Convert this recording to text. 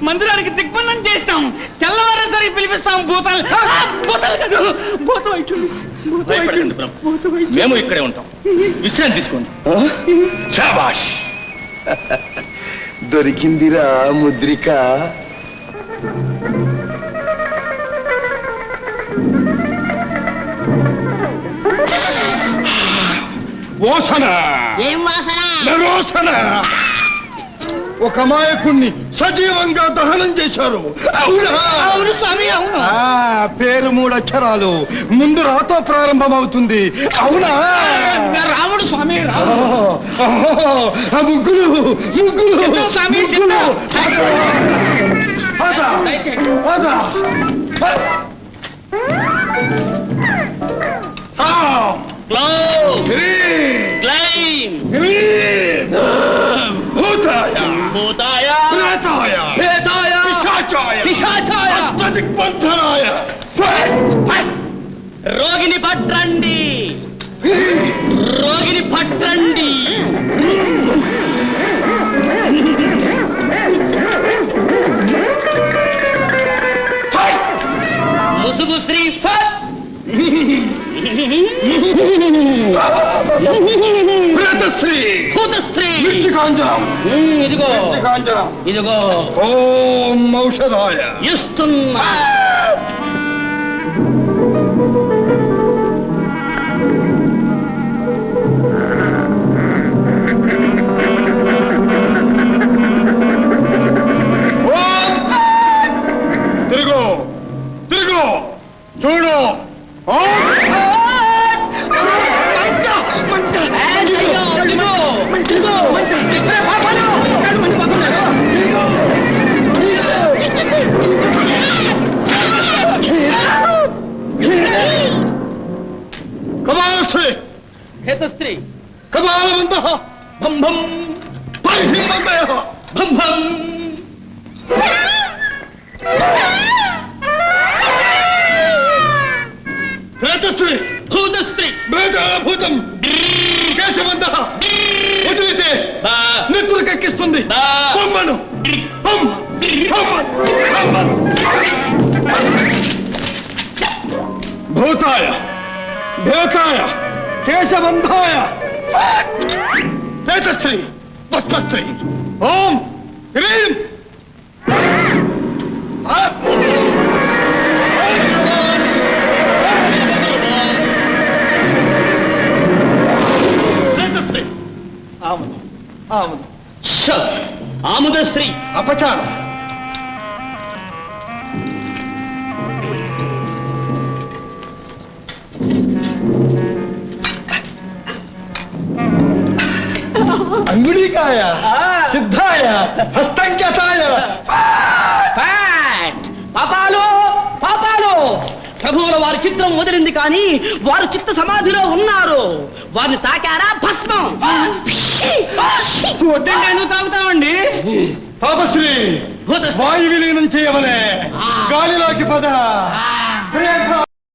మందిరానికి దిగ్బంధం చేస్తాం. తెల్లవారేసరికి పిలిపిస్తాం. భూతాలు మేము ఇక్కడే ఉంటాం. విశ్రాంతి తీసుకోండి. శాబాష్. దొరికిందిరా ముద్రిక. ఓసన ఏం వాసన? నరోసన. ఒక మాయకుణ్ణి సజీవంగా దహనం చేశారు. అవును స్వామి, అవును. పేరు 3 అక్షరాలు. ముందు రాతో ప్రారంభమవుతుంది. అవునా? రాముడు స్వామి. ముగ్గురు ముగ్గురు స్వామి. రోగిని పట్టండి, రోగిని పట్టండి. ముసుగు శ్రీ ఇదిగో ఇదిగో ఓం ఔషధాయ ఇస్తున్నా. తిరుగు తిరుగు చూడు. కమాలశ్రీ హేతశ్రీ కమాలవంత భం భం పరిహిమంతయ భం భం. హేతశ్రీ భూతశ్రీ భూతం కేశవంత వదిలితే నిద్రకెక్కిస్తుంది. బొమ్మను భూతాయ భూతాయ కేశబంధాయ హేతశ్రీ పుష్పశ్రీ ఓం హ్రీం. ఆముదు ఆముదు ఆముదశ్రీ అపచారం. అంగుళీకాయ సిద్ధాయ హస్తంకతాయ. పాపాలు పాపాలు. ప్రభువుల వారి చిత్రం వదిలింది కానీ వారు చిత్త సమాధిలో ఉన్నారు. వారిని తాకారా భస్మం. వద్దంటే ఎందుకు తాగుతామండి? పాపశ్రీ వాయు విలీనం చేయవలే. గాలిలోకి పద.